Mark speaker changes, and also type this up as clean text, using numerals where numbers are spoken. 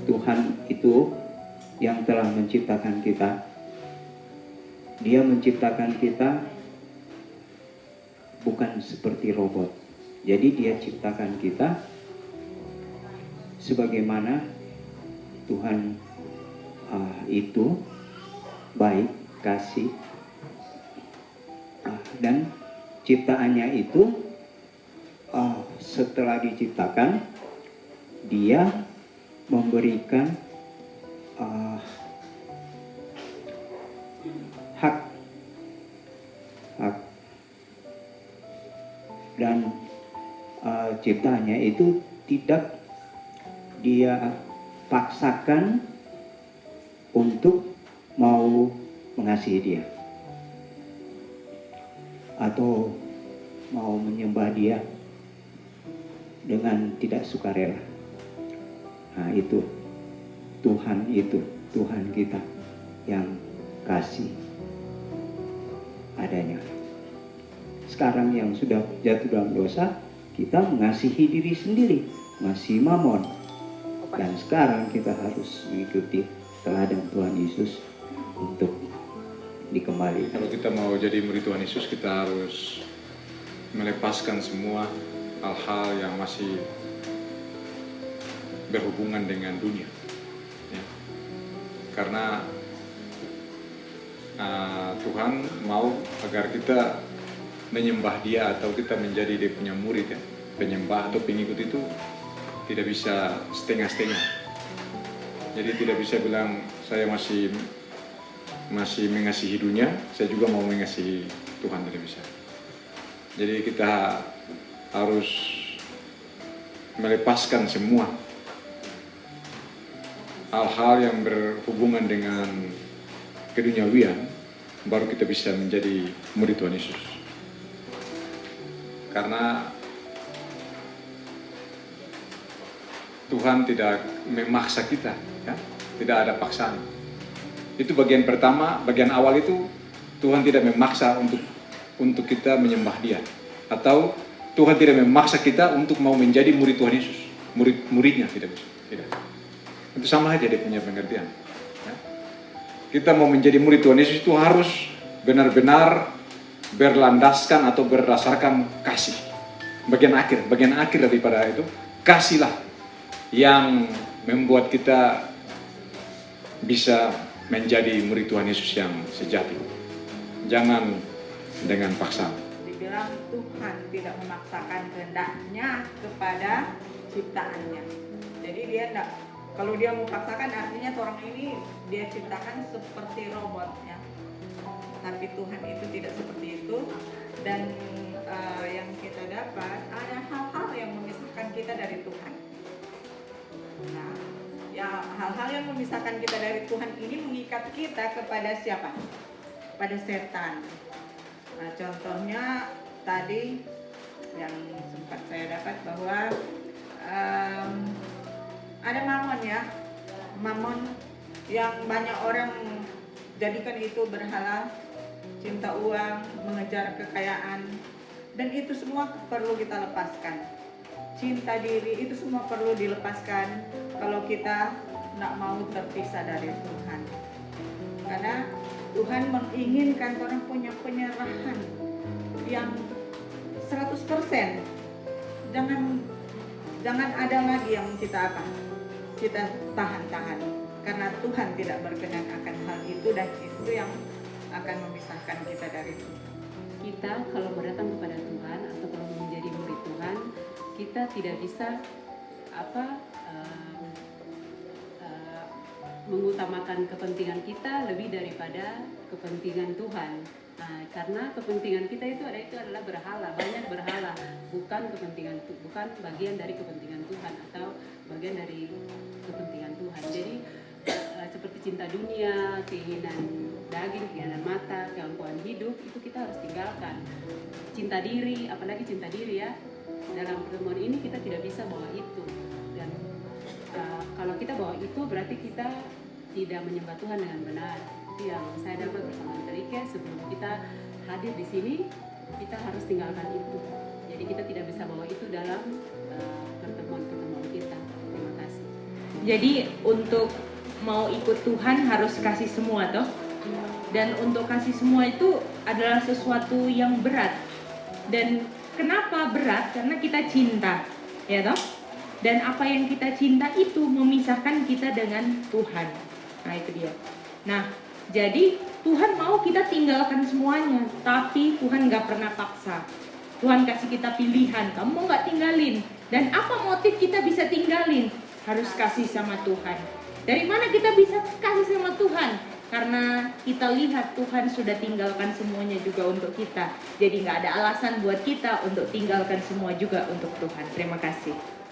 Speaker 1: Tuhan itu yang telah menciptakan kita. Dia menciptakan kita bukan seperti robot. Jadi dia ciptakan kita sebagaimana Tuhan itu baik, kasih, dan ciptaannya itu setelah diciptakan dia memberikan hak dan ciptaannya itu tidak dia paksakan untuk mau mengasihi dia atau mau menyembah dia dengan tidak sukarela. Nah itu Tuhan kita yang kasih adanya. Sekarang yang sudah jatuh dalam dosa, kita mengasihi diri sendiri, mengasihi mamon. Dan sekarang kita harus mengikuti teladan Tuhan Yesus untuk dikembali.
Speaker 2: Kalau kita mau jadi murid Tuhan Yesus, kita harus melepaskan semua hal-hal yang masih berhubungan dengan dunia. Ya. Karena Tuhan mau agar kita menyembah Dia atau kita menjadi Dia punya murid, ya. Penyembah atau pengikut itu tidak bisa setengah-setengah. Jadi tidak bisa bilang saya masih mengasihi dunia, saya juga mau mengasihi Tuhan, tidak bisa. Jadi kita harus melepaskan semua hal-hal yang berhubungan dengan keduniawian, baru kita bisa menjadi murid Tuhan Yesus. Karena Tuhan tidak memaksa kita, ya? Tidak ada paksaan. Itu bagian pertama, bagian awal itu Tuhan tidak memaksa untuk kita menyembah Dia, atau Tuhan tidak memaksa kita untuk mau menjadi murid Tuhan Yesus, muridnya tidak. Itu sama aja dia punya pengertian. Ya? Kita mau menjadi murid Tuhan Yesus itu harus benar-benar berlandaskan atau berdasarkan kasih. Bagian akhir daripada itu, kasihlah yang membuat kita bisa menjadi murid Tuhan Yesus yang sejati. Jangan dengan paksa.
Speaker 3: Dibilang Tuhan tidak memaksakan kehendaknya kepada ciptaannya. Jadi dia enggak, kalau dia memaksakan artinya orang ini dia ciptakan seperti robot, ya. Tapi Tuhan itu tidak seperti itu. Dan yang kita dapat ada hal-hal yang memisahkan kita dari Tuhan. Nah, ya hal-hal yang memisahkan kita dari Tuhan ini mengikat kita kepada siapa? Pada setan. Nah, contohnya tadi yang sempat saya dapat bahwa ada mamon, ya. Mamon yang banyak orang jadikan itu berhala, cinta uang, mengejar kekayaan, dan itu semua perlu kita lepaskan. Cinta diri itu semua perlu dilepaskan kalau kita tidak mau terpisah dari Tuhan. Karena Tuhan menginginkan orang punya penyerahan yang 100%. Jangan ada lagi yang kita tahan-tahan. Karena Tuhan tidak berkenan akan hal itu, dan itu yang akan memisahkan kita dari Tuhan.
Speaker 4: Kita kalau datang kepada Tuhan atau kalau menjadi murid Tuhan, kita tidak bisa mengutamakan kepentingan kita lebih daripada kepentingan Tuhan. Nah, karena kepentingan kita itu adalah berhala, banyak berhala, bukan bagian dari kepentingan Tuhan atau bagian dari kepentingan Tuhan. Jadi seperti cinta dunia, keinginan daging, keinginan mata, keangkuhan hidup, itu kita harus tinggalkan. Cinta diri, apalagi cinta diri, ya. Dalam pertemuan ini kita tidak bisa bawa itu. Dan kalau kita bawa itu berarti kita tidak menyembah Tuhan dengan benar. Itu yang saya dapat bersama Enrique. Sebelum kita hadir di sini, kita harus tinggalkan itu. Jadi kita tidak bisa bawa itu dalam pertemuan-pertemuan kita. Terima kasih.
Speaker 5: Jadi untuk mau ikut Tuhan harus kasih semua toh. Dan untuk kasih semua itu adalah sesuatu yang berat. Dan kenapa berat? Karena kita cinta, ya toh. Dan apa yang kita cinta itu memisahkan kita dengan Tuhan. Nah itu dia. Nah jadi Tuhan mau kita tinggalkan semuanya, tapi Tuhan gak pernah paksa. Tuhan kasih kita pilihan, kamu mau gak tinggalin? Dan apa motif kita bisa tinggalin? Harus kasih sama Tuhan. Dari mana kita bisa kasih sama Tuhan? Karena kita lihat Tuhan sudah tinggalkan semuanya juga untuk kita. Jadi gak ada alasan buat kita untuk tinggalkan semua juga untuk Tuhan. Terima kasih.